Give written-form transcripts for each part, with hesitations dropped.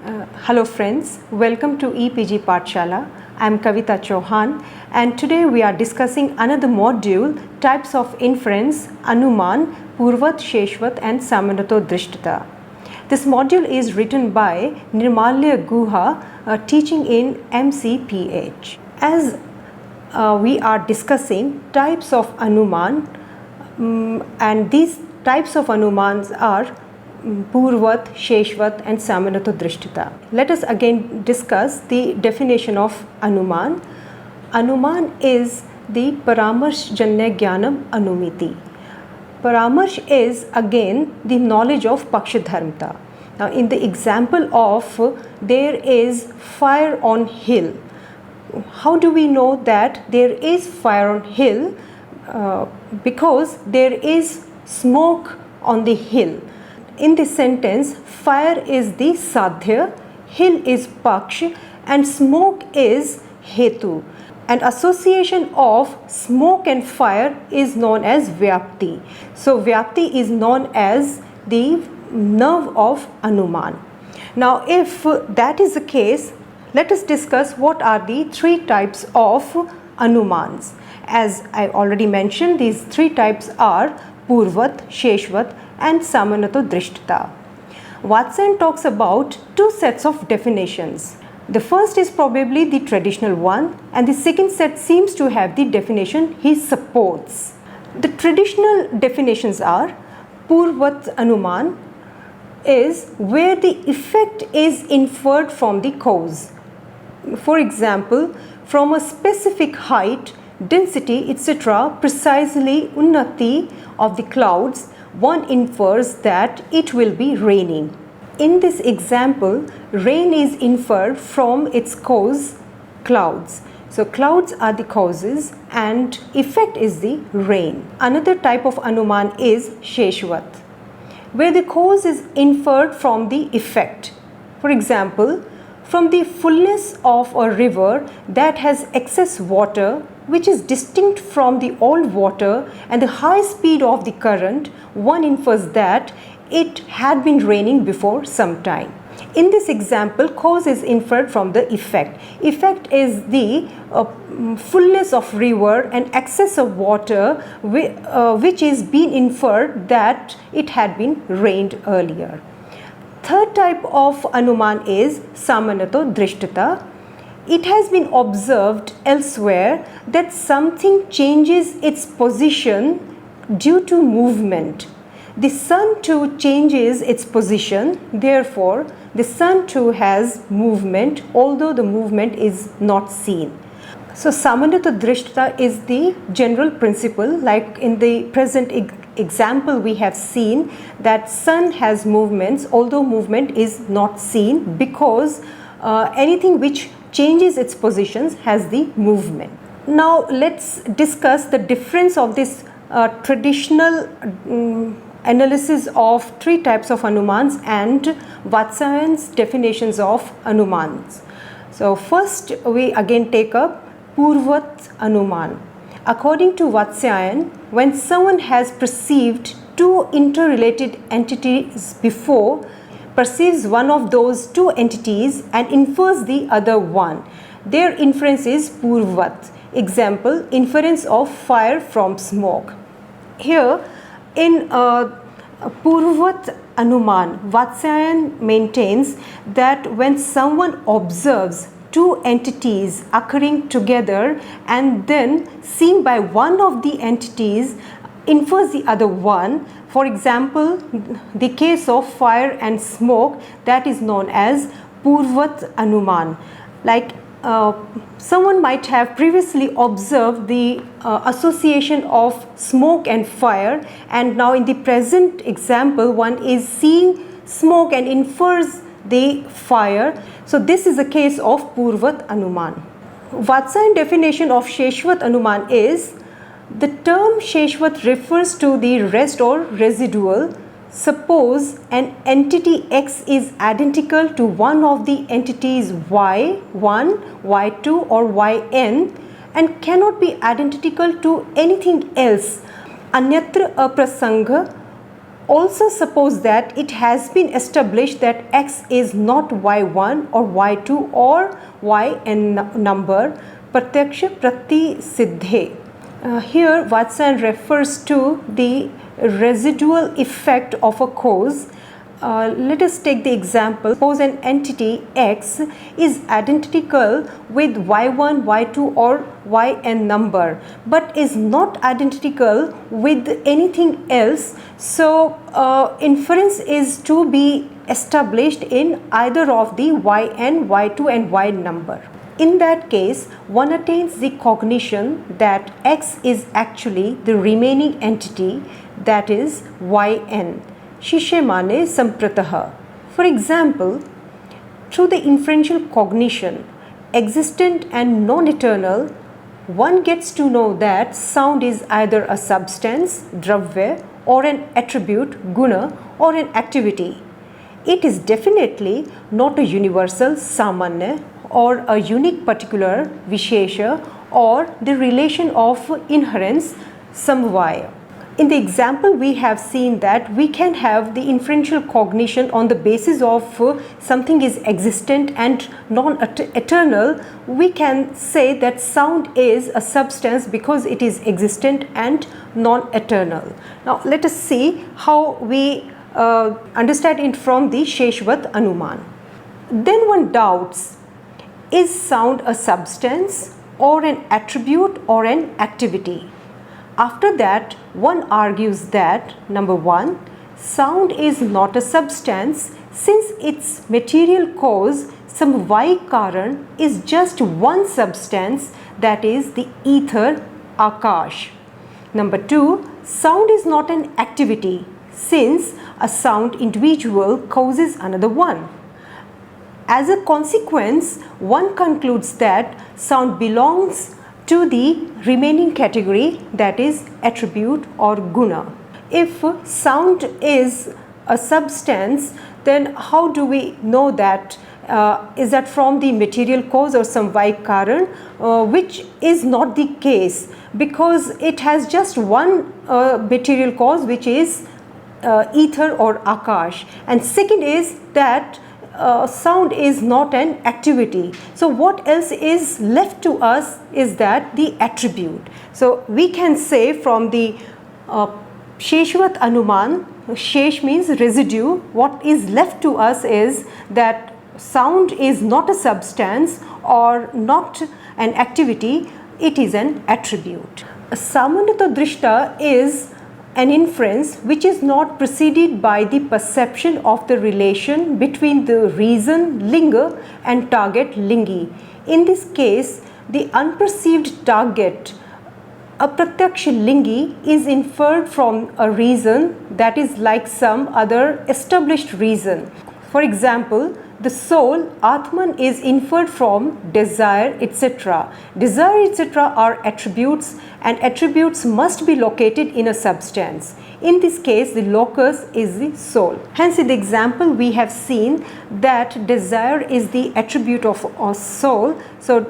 Hello friends, welcome to EPG Pathshala. I am Kavita Chauhan and today we are discussing another module, types of inference, Anuman, Purvat, Sheshvat and Samanato Drishtata. This module is written by Nirmalya Guha, teaching in MCPH. As we are discussing types of Anuman, and these types of Anumans are Purvat, Sheshvat and Samanato Drishtata. Let us again discuss the definition of Anuman. Anuman is the Paramarsh Janya Jnanam Anumiti. Paramarsh is again the knowledge of Pakshadharmata. Now in the example of there is fire on hill. How do we know that there is fire on hill? Because there is smoke on the hill. In this sentence, fire is the sadhya, hill is paksh and smoke is hetu. And association of smoke and fire is known as vyapti. So vyapti is known as the nerve of Anuman. Now if that is the case, let us discuss what are the three types of Anumans. As I already mentioned, these three types are Purvat, Sheshvat and Samanato Drishtata. Vatsayan talks about two sets of definitions. The first is probably the traditional one and the second set seems to have the definition he supports. The traditional definitions are Purvat Anuman is where the effect is inferred from the cause. For example, from a specific height, density, etc., precisely unnati of the clouds, one infers that it will be raining. In this example, rain is inferred from its cause, clouds. So clouds are the causes and effect is the rain. Another type of Anuman is Sheshvat, where the cause is inferred from the effect. For example, from the fullness of a river that has excess water, which is distinct from the old water and the high speed of the current, one infers that it had been raining before some time. In this example, cause is inferred from the effect. Effect is the fullness of river and excess of water which is being inferred that it had been rained earlier. Third type of Anuman is Samanato Drishtata. It has been observed elsewhere that something changes its position due to movement. The sun too changes its position, therefore the sun too has movement, although the movement is not seen. So Samanato Drishtata is the general principle, like in the present example we have seen that sun has movements, although movement is not seen, because anything which changes its positions has the movement. Now let's discuss the difference of this traditional analysis of three types of Anumans and Vatsayan's definitions of Anumans. So first we again take up Purvat Anuman. According to Vatsayan, when someone has perceived two interrelated entities before, perceives one of those two entities and infers the other one, their inference is Purvat. Example, inference of fire from smoke. Here in Purvat Anuman, Vatsayan maintains that when someone observes two entities occurring together and then seen by one of the entities infers the other one. For example, the case of fire and smoke, that is known as Purvat Anuman. Like someone might have previously observed the association of smoke and fire, and now in the present example one is seeing smoke and infers the fire. So this is a case of Purvat Anuman. Vatsayan definition of Sheshvat Anuman is the term Sheshvat refers to the rest or residual. Suppose an entity X is identical to one of the entities Y1, Y2 or Yn and cannot be identical to anything else. Anyatra aprasanga Also suppose that it has been established that x is not y1 or y2 or yn number pratyaksha pratisiddhe. Here Vatsayan refers to the residual effect of a cause. Let us take the example. Suppose an entity x is identical with y1, y2 or yn number but is not identical with anything else. So inference is to be established in either of the yn, y2 and yn number. In that case, one attains the cognition that x is actually the remaining entity, that is yn. Shishemane sampratah. For example, through the inferential cognition, existent and non-eternal, one gets to know that sound is either a substance, dravya, or an attribute, guna, or an activity. It is definitely not a universal, samanya, or a unique particular, vishesha, or the relation of inherence, samvaya. In the example, we have seen that we can have the inferential cognition on the basis of something is existent and non-eternal. We can say that sound is a substance because it is existent and non-eternal. Now, let us see how we understand it from the Sheshvat Anuman. Then one doubts, is sound a substance or an attribute or an activity? After that, one argues that number one, sound is not a substance since its material cause, samvayik karan, is just one substance, that is the ether, akash. Number two, sound is not an activity since a sound individual causes another one. As a consequence, one concludes that sound belongs to the remaining category, that is attribute or guna. If sound is a substance, then how do we know that? Is that from the material cause or samvayik karan, which is not the case because it has just one material cause, which is ether or akash, and second is that sound is not an activity. So what else is left to us is that the attribute. So we can say from the Sheshvat Anuman, Shesh means residue, what is left to us is that sound is not a substance or not an activity, it is an attribute. Samanata Drishta is an inference which is not preceded by the perception of the relation between the reason linga and target lingi. In this case, the unperceived target, apratyaksha lingi, is inferred from a reason that is like some other established reason. For example, the soul, Atman, is inferred from desire, etc. Desire, etc. are attributes, and attributes must be located in a substance. In this case, the locus is the soul. Hence, in the example, we have seen that desire is the attribute of a soul. So,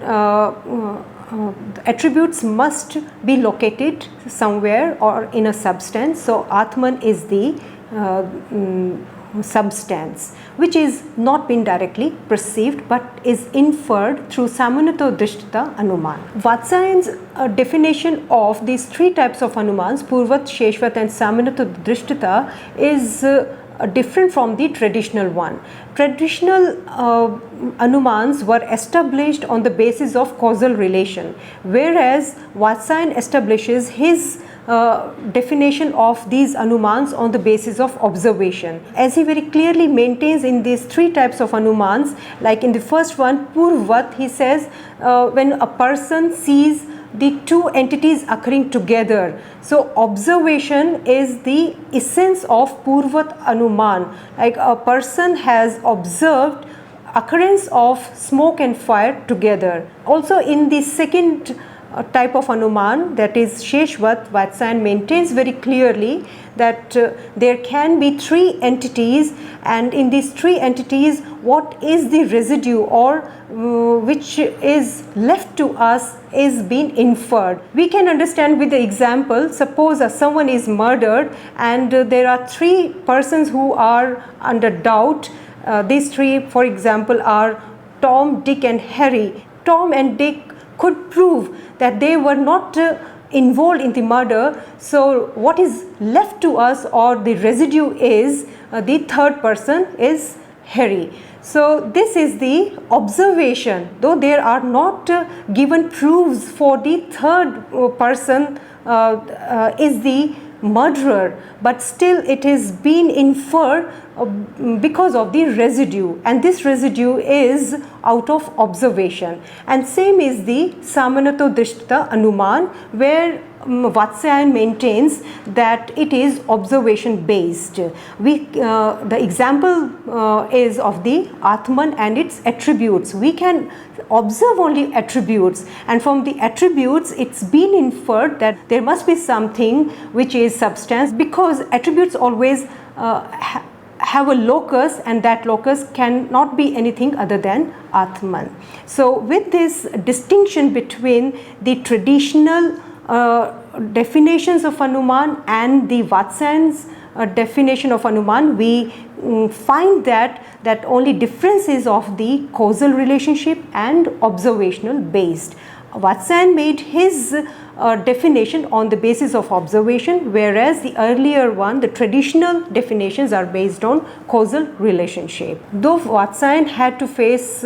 attributes must be located somewhere or in a substance. So, Atman is the substance which is not been directly perceived but is inferred through Samanata Drishtata Anuman. Vatsayan's definition of these three types of Anumans, Purvat, Sheshvat and Samanata Drishtata, is different from the traditional one. Traditional Anumans were established on the basis of causal relation, whereas Vatsayan establishes his definition of these Anumans on the basis of observation. As he very clearly maintains in these three types of Anumans, like in the first one, Purvat, he says when a person sees the two entities occurring together. So observation is the essence of Purvat Anuman. Like a person has observed occurrence of smoke and fire together. Also in the second type of Anuman, that is Sheshvat, Vatsayan maintains very clearly that there can be three entities, and in these three entities what is the residue or which is left to us is being inferred. We can understand with the example. Suppose someone is murdered and there are three persons who are under doubt. These three, for example, are Tom, Dick and Harry. Tom and Dick could prove that they were not involved in the murder, so what is left to us, or the residue, is the third person is Harry. So this is the observation, though there are not given proofs for the third person is the murderer, but still it is being inferred because of the residue, and this residue is out of observation. And same is the Samanato Drishtata Anuman, where Vatsayan maintains that it is observation based. The example is of the Atman and its attributes. We can observe only attributes, and from the attributes it's been inferred that there must be something which is substance, because attributes always have a locus, and that locus cannot be anything other than Atman. So with this distinction between the traditional definitions of Anuman and the Vatsayan's definition of Anuman, we find that only difference is of the causal relationship and observational based. Vatsayan made his definition on the basis of observation, whereas the earlier one, the traditional definitions, are based on causal relationship. Though Vatsayan had to face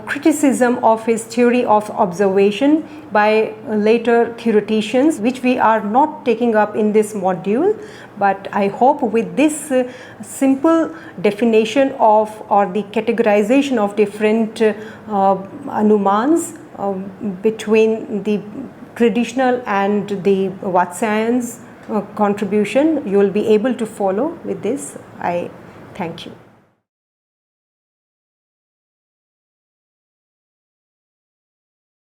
criticism of his theory of observation by later theoreticians, which we are not taking up in this module, but I hope with this simple definition of, or the categorization of different Anumans between the traditional and the Vatsayan's contribution, you will be able to follow with this. I thank you.